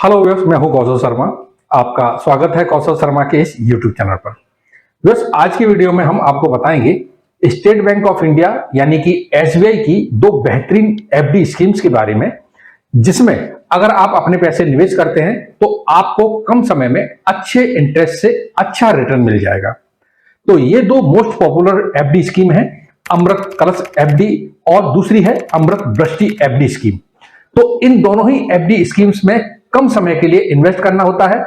Hello viewers, मैं हूं कौशल शर्मा। आपका स्वागत है कौशल शर्मा के इस यूट्यूब चैनल पर। व्यूअर्स, आज की वीडियो में हम आपको बताएंगे स्टेट बैंक ऑफ इंडिया यानी कि एसबीआई की दो बेहतरीन एफडी स्कीम्स के बारे में, जिसमें अगर आप अपने पैसे निवेश करते हैं तो आपको कम समय में अच्छे इंटरेस्ट से अच्छा रिटर्न मिल जाएगा। तो ये दो मोस्ट पॉपुलर एफडी स्कीम है, अमृत कलश एफडी और दूसरी है अमृत वृष्टि एफडी स्कीम। तो इन दोनों ही एफडी स्कीम्स में कम समय के लिए इन्वेस्ट करना होता है।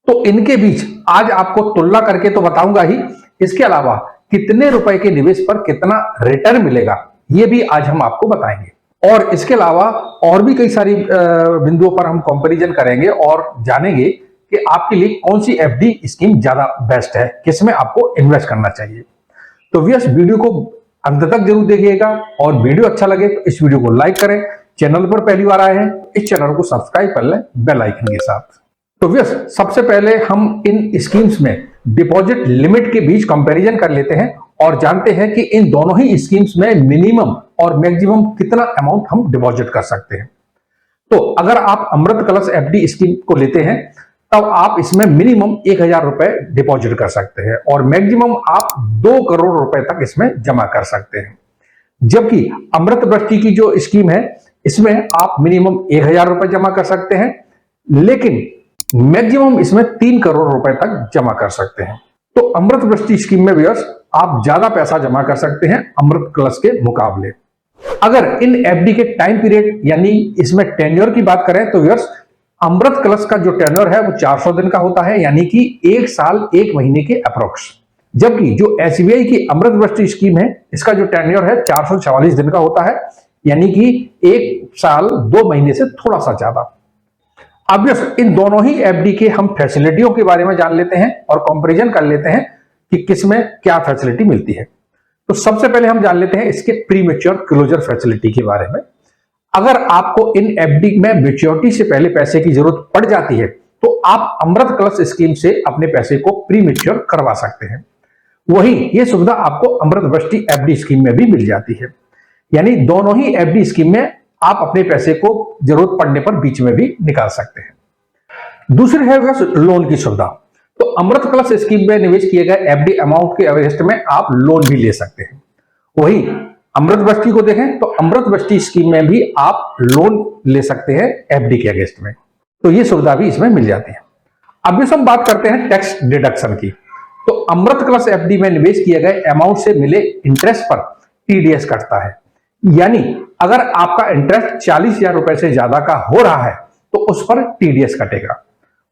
तो इनके बीच आज आपको तुलना करके तो बताऊंगा ही, इसके अलावा कितने रुपए के निवेश पर कितना रिटर्न मिलेगा ये भी आज हम आपको बताएंगे। और इसके अलावा और भी कई सारी बिंदुओं पर हम कंपैरिजन करेंगे और जानेंगे कि आपके लिए कौन सी एफडी स्कीम ज्यादा बेस्ट है, किसमें आपको इन्वेस्ट करना चाहिए। तो व्यूअर्स, वीडियो को अंत तक जरूर देखिएगा और वीडियो अच्छा लगे तो इस वीडियो को लाइक करें। चैनल पर पहली बार आए हैं, इस चैनल को सब्सक्राइब कर लें बेल आइकन के साथ। तो व्यूअर्स, सबसे पहले हम इन स्कीम्स में डिपॉजिट लिमिट के बीच कंपैरिजन कर लेते हैं और जानते हैं कि इन दोनों ही स्कीम्स में मिनिमम और मैक्सिमम कितना अमाउंट हम डिपॉजिट कर सकते हैं। तो अगर आप अमृत कलश एफडी स्कीम को लेते हैं तब आप इसमें मिनिमम 1000 रुपए डिपॉजिट कर सकते हैं और मैक्सिमम आप 2 करोड़ रुपए तक इसमें जमा कर सकते हैं। जबकि अमृत वृष्टि की जो स्कीम है इसमें आप मिनिमम 1000 रुपए जमा कर सकते हैं, लेकिन मैक्सिमम इसमें 3 करोड़ रुपए तक जमा कर सकते हैं। तो अमृत वृष्टि स्कीम में व्यूअर्स आप ज्यादा पैसा जमा कर सकते हैं अमृत कलश के मुकाबले। अगर इन एफडी के टाइम पीरियड यानी इसमें टेन्योर की बात करें तो व्यूअर्स अमृत कलश का जो टेन्योर है वो 400 दिन का होता है, यानी कि 1 साल 1 महीने के अप्रोक्स। जबकि जो एसबीआई की अमृत वृष्टि स्कीम है इसका जो टेन्योर है 444 दिन का होता है, यानी कि 1 साल 2 महीने से थोड़ा सा ज्यादा। अब इन दोनों ही एफडी के हम फैसिलिटियों के बारे में जान लेते हैं और कंपैरिजन कर लेते हैं कि किसमें क्या फैसिलिटी मिलती है। तो सबसे पहले हम जान लेते हैं इसके प्री मैच्योर क्लोजर फैसिलिटी के बारे में। अगर आपको इन एफडी में मैच्योरिटी से पहले पैसे की जरूरत पड़ जाती है तो आप अमृत कलश स्कीम से अपने पैसे को प्री मैच्योर करवा सकते हैं। वही ये सुविधा आपको अमृत वृष्टि एफडी स्कीम में भी मिल जाती है, यानी दोनों ही एफडी स्कीम में आप अपने पैसे को जरूरत पड़ने पर बीच में भी निकाल सकते हैं। दूसरी है लोन की सुविधा। तो अमृत कलश स्कीम में निवेश किए गए एफडी अमाउंट के अगेंस्ट में आप लोन भी ले सकते हैं। वही अमृत वृष्टि को देखें तो अमृत वृष्टि स्कीम में भी आप लोन ले सकते हैं एफडी के अगेंस्ट में, तो ये सुविधा भी इसमें मिल जाती है। अब हम बात करते हैं टैक्स डिडक्शन की। तो अमृत कलश एफडी में निवेश किए गए अमाउंट से मिले इंटरेस्ट पर टीडीएस कटता है, यानी अगर आपका इंटरेस्ट 40,000 रुपए से ज्यादा का हो रहा है तो उस पर टीडीएस कटेगा।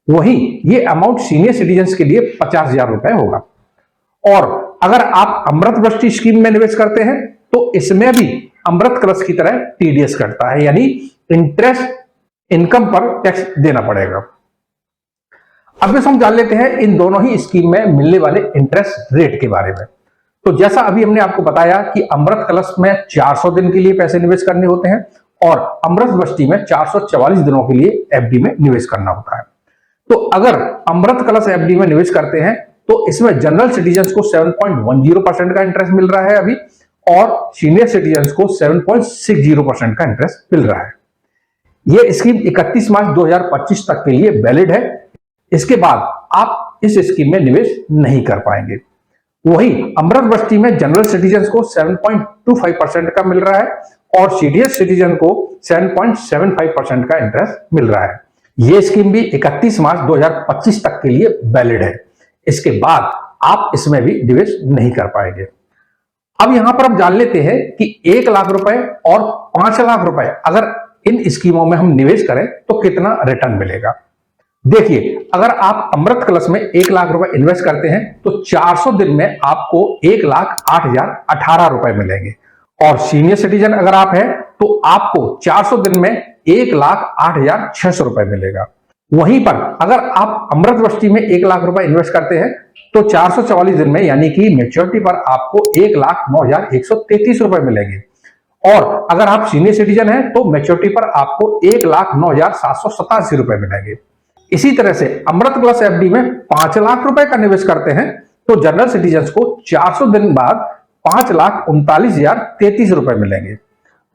वही ये अमाउंट सीनियर सिटीजन के लिए 50,000 रुपए होगा। और अगर आप अमृत वृष्टि स्कीम में निवेश करते हैं तो इसमें भी अमृत कलश की तरह टीडीएस कटता है, यानी इंटरेस्ट इनकम पर टैक्स देना पड़ेगा। अब हम जान लेते हैं इन दोनों ही स्कीम में मिलने वाले इंटरेस्ट रेट के बारे में। तो जैसा अभी हमने आपको बताया कि अमृत कलश में 400 दिन के लिए पैसे निवेश करने होते हैं और अमृत वृष्टि में 444 दिनों के लिए एफडी में निवेश करना होता है। तो अगर अमृत कलश एफडी में निवेश करते हैं तो इसमें जनरल सिटीजन को 7.10% का इंटरेस्ट मिल रहा है अभी, और सीनियर सिटीजन को 7.60% का इंटरेस्ट मिल रहा है। यह स्कीम 31 मार्च 2025 तक के लिए वैलिड है। इसके बाद आप इस स्कीम में निवेश नहीं कर पाएंगे। वही अमृत वृष्टि में जनरल सिटीजन को 7.25% का मिल रहा है और सीनियर सिटीजन को 7.75% का इंटरेस्ट मिल रहा है। यह स्कीम भी 31 मार्च 2025 तक के लिए वैलिड है। इसके बाद आप इसमें भी निवेश नहीं कर पाएंगे। अब यहां पर हम जान लेते हैं कि 1 लाख रुपए और 5 लाख रुपए अगर इन स्कीमों में हम निवेश करें तो कितना रिटर्न मिलेगा। देखिए, अगर आप अमृत कलश में 1 लाख रुपए इन्वेस्ट करते हैं तो 400 दिन में आपको 1,08,018 रुपए मिलेंगे, और सीनियर सिटीजन अगर आप हैं तो आपको 400 दिन में 1,08,600 रुपए मिलेगा। वहीं पर अगर आप अमृत वृष्टि में 1 लाख रुपए इन्वेस्ट करते हैं तो 444 दिन में यानी कि मैच्योरिटी पर आपको 1,09,133 रुपए मिलेंगे, और अगर आप सीनियर सिटीजन हैं तो मैच्योरिटी पर आपको 1,09,787 रुपए मिलेंगे। इसी तरह से अमृत कलश एफडी में 5 लाख रुपए का निवेश करते हैं तो जनरल सिटीजन को 400 दिन बाद 5,39,033 रुपए मिलेंगे।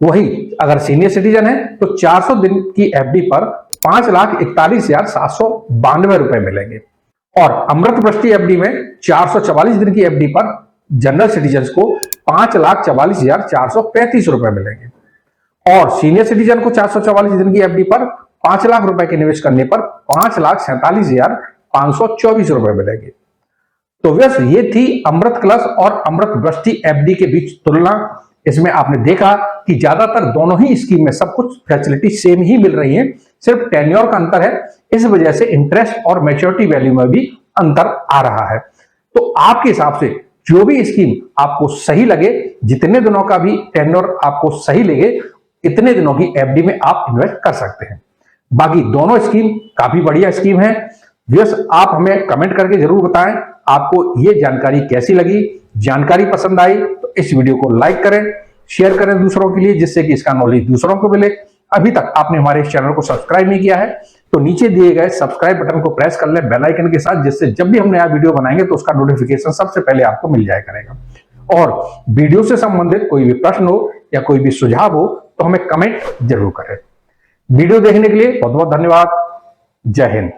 वही अगर सीनियर सिटीजन है तो 400 दिन की एफडी पर 5,41,792 रुपए मिलेंगे। और अमृतवृष्टि एफडी में 444 दिन की एफडी पर जनरल सिटीजन को 5,44,435 रुपए मिलेंगे और सीनियर सिटीजन को 444 दिन की एफडी पर 5 लाख रुपए के निवेश करने पर 5,47,524 रुपए मिलेंगे। तो व्यस ये थी अमृत कलश और अमृतवृष्टि एफडी के बीच तुलना। इसमें आपने देखा कि ज्यादातर दोनों ही स्कीम में सब कुछ फैसिलिटी सेम ही मिल रही है, सिर्फ टेन्योर का अंतर है। इस वजह से इंटरेस्ट और मैच्योरिटी वैल्यू में भी अंतर आ रहा है। तो आपके हिसाब से जो भी स्कीम आपको सही लगे, जितने दिनों का भी टेन्योर आपको सही लगे, इतने दिनों की एफडी में आप इन्वेस्ट कर सकते हैं। बाकी दोनों स्कीम काफी बढ़िया स्कीम है। व्यस आप हमें कमेंट करके जरूर बताएं आपको ये जानकारी कैसी लगी। जानकारी पसंद आई तो इस वीडियो को लाइक करें, शेयर करें दूसरों के लिए, जिससे कि इसका नॉलेज दूसरों को मिले। अभी तक आपने हमारे इस चैनल को सब्सक्राइब नहीं किया है तो नीचे दिए गए सब्सक्राइब बटन को प्रेस कर लें बेल आइकन के साथ, जिससे जब भी हम नया वीडियो बनाएंगे तो उसका नोटिफिकेशन सबसे पहले आपको मिल जाया करेगा। और वीडियो से संबंधित कोई भी प्रश्न हो या कोई भी सुझाव हो तो हमें कमेंट जरूर करें। वीडियो देखने के लिए बहुत बहुत धन्यवाद। जय हिंद।